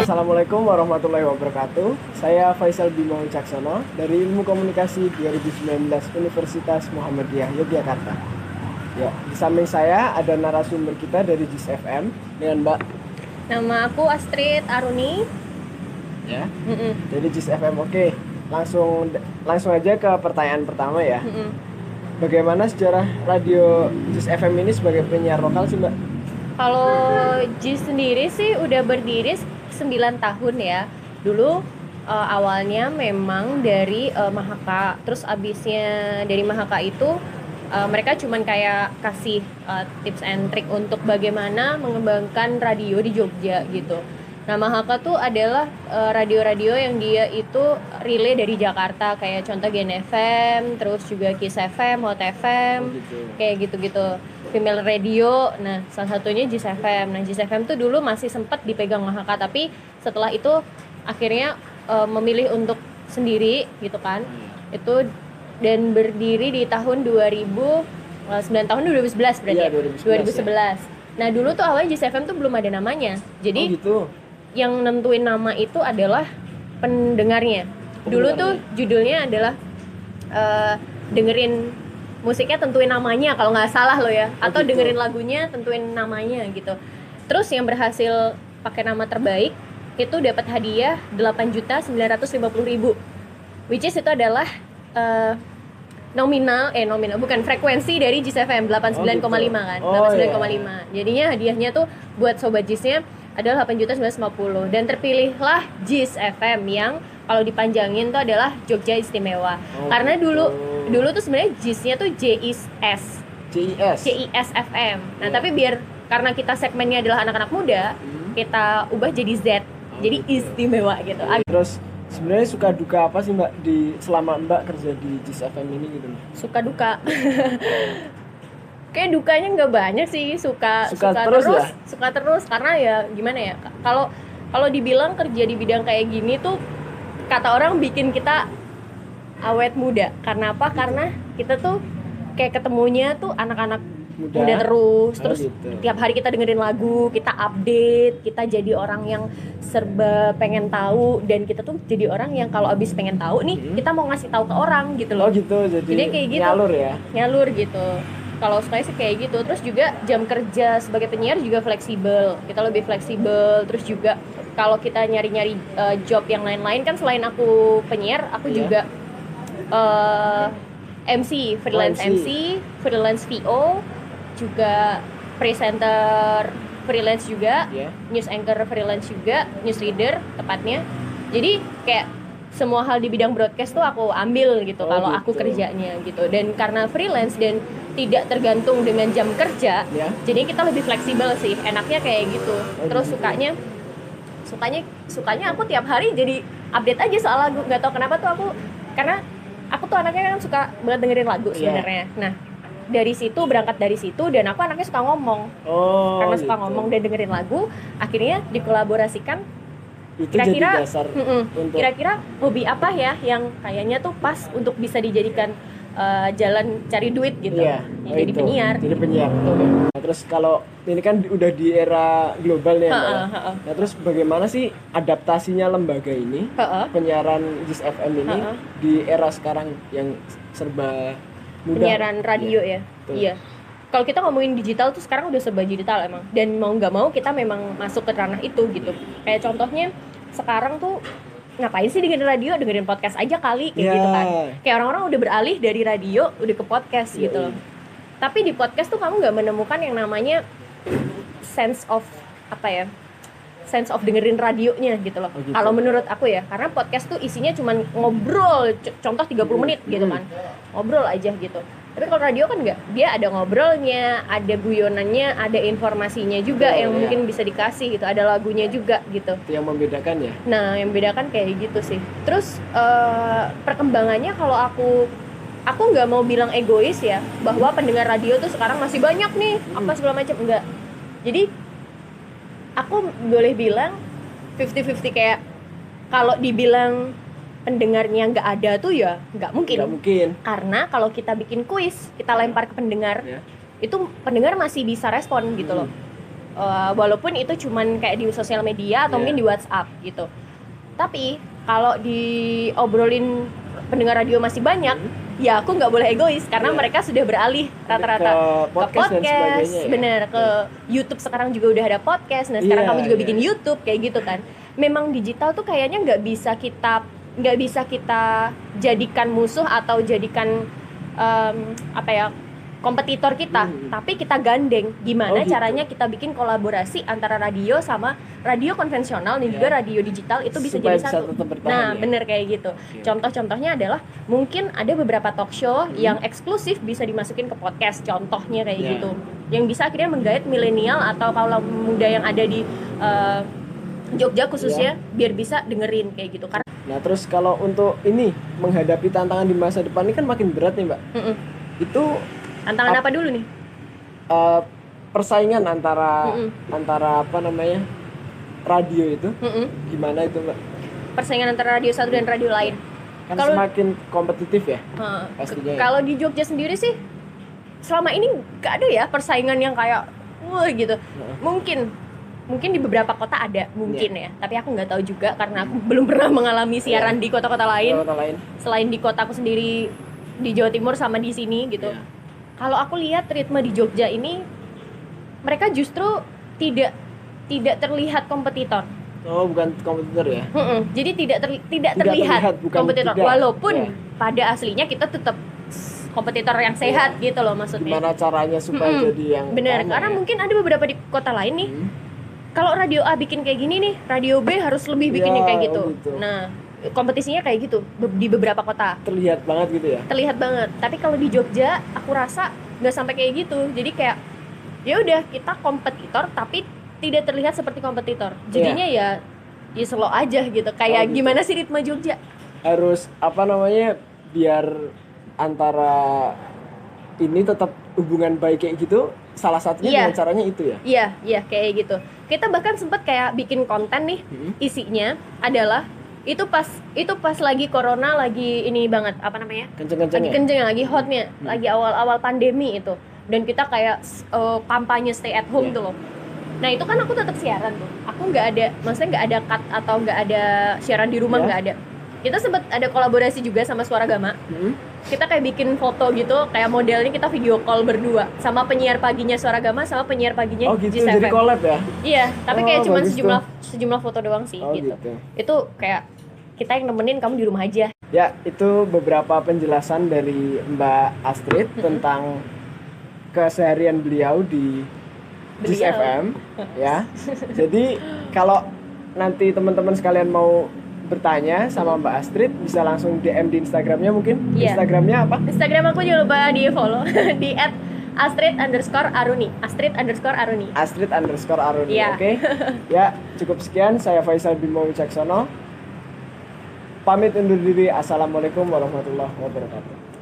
Assalamualaikum warahmatullahi wabarakatuh. Saya Faisal Bima Wicaksono dari Ilmu Komunikasi 2019 Universitas Muhammadiyah Yogyakarta. Ya, di samping saya ada narasumber kita dari JIS FM dengan Mbak. Nama aku Astrid Aruni. Ya. Dari JIS FM. Oke, langsung aja ke pertanyaan pertama ya. Bagaimana sejarah radio JIS FM ini sebagai penyiar lokal sih, Mbak? Kalau JIS sendiri sih udah berdiri 9 tahun ya. Dulu awalnya memang dari Mahaka. Terus abisnya dari Mahaka itu mereka cuman kayak kasih tips and trick untuk bagaimana mengembangkan radio di Jogja gitu. Nah, Mahaka tuh adalah radio-radio yang dia itu relay dari Jakarta, kayak contoh Gen FM, terus juga Kiss FM, Hot FM, kayak gitu-gitu. Female radio, nah salah satunya JIS FM. Nah, JIS FM tuh dulu masih sempat dipegang Mahaka, tapi setelah itu akhirnya memilih untuk sendiri gitu kan. Itu dan berdiri di tahun 9 tahun 2011 berarti Iya, ya? 2011. Nah, dulu tuh awalnya JIS FM tuh belum ada namanya. Jadi yang nentuin nama itu adalah pendengarnya. Dulu tuh judulnya adalah dengerin musiknya tentuin namanya kalau nggak salah lo ya, atau dengerin lagunya tentuin namanya gitu. Terus yang berhasil pakai nama terbaik itu dapat hadiah 8.950.000, which is itu adalah nominal bukan frekuensi dari JIS FM 89,5 kan. 89,5. Jadinya hadiahnya tuh buat sobat JIS-nya adalah 8.950, dan terpilihlah JIS FM yang kalau dipanjangin tuh adalah Jogja Istimewa. Karena dulu tuh sebenarnya JIS-nya tuh JIS FM. Nah, tapi karena kita segmennya adalah anak-anak muda, kita ubah jadi Z. Jadi istimewa gitu. Terus sebenarnya suka duka apa sih Mbak selama Mbak kerja di JIS FM ini gitu? Suka duka. Kayak dukanya nggak banyak sih, suka terus karena ya gimana ya, kalau dibilang kerja di bidang kayak gini tuh kata orang bikin kita awet muda. Karena apa? Karena kita tuh kayak ketemunya tuh anak-anak muda terus tiap hari kita dengerin lagu, kita update, kita jadi orang yang serba pengen tahu, dan kita tuh jadi orang yang kalau abis pengen tahu nih kita mau ngasih tahu ke orang gitu loh. Jadi kayak gitu, nyalur gitu. Kalau saya sih kayak gitu. Terus juga jam kerja sebagai penyiar juga fleksibel, kita lebih fleksibel. Terus juga kalau kita nyari-nyari job yang lain-lain kan, selain aku penyiar, aku juga MC, freelance VO, juga presenter freelance juga, news anchor freelance juga, news reader tepatnya. Jadi kayak semua hal di bidang broadcast tuh aku ambil gitu kalau aku kerjanya gitu. Dan karena freelance dan tidak tergantung dengan jam kerja, jadi kita lebih fleksibel sih, enaknya kayak gitu. Terus sukanya aku tiap hari jadi update aja soal lagu. Nggak tahu kenapa tuh karena aku tuh anaknya kan suka banget dengerin lagu sebenarnya. Nah, berangkat dari situ, dan aku anaknya suka ngomong. Karena suka ngomong dan dengerin lagu, akhirnya dikolaborasikan. Kira-kira hobi apa ya yang kayaknya tuh pas untuk bisa dijadikan jalan cari duit gitu. Jadi penyiar. Nah, terus kalau ini kan udah di era global nih, Nah, terus bagaimana sih adaptasinya lembaga ini, penyiaran JIS FM ini di era sekarang yang serba mudah? Penyiaran radio ya. Iya. Kalau kita ngomongin digital tuh sekarang udah serba digital emang. Dan mau nggak mau kita memang masuk ke ranah itu gitu. Kayak contohnya sekarang tuh ngapain sih dengerin podcast aja kali kayak gitu kan. Kayak orang-orang udah beralih dari radio udah ke podcast gitu loh. Tapi di podcast tuh kamu nggak menemukan yang namanya sense of dengerin radionya gitu loh. Kalau menurut aku ya, karena podcast tuh isinya cuman ngobrol, contoh 30 menit gitu kan. Ngobrol aja gitu. Tapi kalau radio kan enggak, dia ada ngobrolnya, ada guyonannya, ada informasinya juga yang mungkin bisa dikasih gitu, ada lagunya juga gitu. Itu yang membedakan ya? Nah, yang membedakan kayak gitu sih. Terus perkembangannya kalau aku nggak mau bilang egois ya, bahwa pendengar radio tuh sekarang masih banyak nih, apa segala macam, enggak. Jadi aku boleh bilang 50-50, kayak kalau dibilang pendengarnya nggak ada tuh ya nggak mungkin. Karena kalau kita bikin kuis, kita lempar ke pendengar, itu pendengar masih bisa respon gitu loh. walaupun itu cuman kayak di sosial media atau mungkin di WhatsApp gitu. Tapi kalau diobrolin pendengar radio masih banyak, ya aku nggak boleh egois karena mereka sudah beralih rata-rata ke podcast, bener, ke YouTube. Sekarang juga udah ada podcast. Nah sekarang kamu juga bikin YouTube kayak gitu kan. Memang digital tuh kayaknya nggak bisa kita jadikan musuh atau jadikan kompetitor kita, tapi kita gandeng gimana caranya kita bikin kolaborasi antara radio sama radio konvensional dan juga radio digital itu bisa jadi satu. Nah, bener kayak gitu. Contoh-contohnya adalah mungkin ada beberapa talk show yang eksklusif bisa dimasukin ke podcast, contohnya kayak gitu. Yang bisa akhirnya menggait milenial atau kaum muda yang ada di Jogja khususnya biar bisa dengerin kayak gitu. Nah, terus kalau untuk ini menghadapi tantangan di masa depan ini kan makin berat nih, Mbak. Itu tantangan apa dulu nih? Persaingan antara radio itu. Gimana itu, Mbak? Persaingan antara radio satu dan radio lain. Kan semakin kompetitif ya. Pastinya. Kalau di Jogja sendiri sih selama ini gak ada ya persaingan yang kayak gitu. Mungkin di beberapa kota ada ya. Tapi aku nggak tahu juga karena aku belum pernah mengalami siaran di kota-kota lain. Selain di kotaku sendiri di Jawa Timur sama di sini gitu. Kalau aku lihat ritme di Jogja ini, mereka justru tidak terlihat kompetitor. Oh, bukan kompetitor ya? Jadi tidak terlihat kompetitor. Walaupun pada aslinya kita tetap kompetitor yang sehat gitu loh maksudnya. Gimana caranya supaya jadi yang benar, karena mungkin ada beberapa di kota lain nih. Kalau radio A bikin kayak gini nih, radio B harus lebih bikin yang kayak gitu. Nah, kompetisinya kayak gitu di beberapa kota. Terlihat banget gitu ya? Terlihat banget. Tapi kalau di Jogja, aku rasa nggak sampai kayak gitu. Jadi kayak ya udah kita kompetitor, tapi tidak terlihat seperti kompetitor. Jadinya ya slow aja gitu. Kayak gimana sih ritme Jogja? Harus biar antara ini tetap hubungan baik kayak gitu. Salah satunya dengan caranya itu ya? Iya kayak gitu. Kita bahkan sempat kayak bikin konten nih, isinya adalah itu pas lagi corona lagi ini banget kenceng lagi hotnya, lagi awal pandemi itu, dan kita kayak kampanye stay at home tuh loh. Nah itu kan aku tetap siaran tuh, aku nggak ada cut atau nggak ada siaran di rumah, nggak ada. Kita sempat ada kolaborasi juga sama Suara Gama. Kita kayak bikin foto gitu, kayak modelnya kita video call berdua sama penyiar paginya Suara Gama sama penyiar paginya gitu, jadi collab ya? Iya, tapi kayak cuma sejumlah foto doang sih gitu. Itu kayak kita yang nemenin, kamu di rumah aja. Ya, itu beberapa penjelasan dari Mbak Astrid tentang keseharian beliau di JIS FM ya. Jadi kalau nanti teman-teman sekalian mau bertanya sama Mbak Astrid, bisa langsung DM di Instagramnya mungkin. Instagramnya apa? Instagram aku jangan lupa di follow di @Astrid_Aruni. Oke. Ya, cukup sekian. Saya Faisal Bimo Wicaksono. Pamit undur diri. Assalamualaikum warahmatullahi wabarakatuh.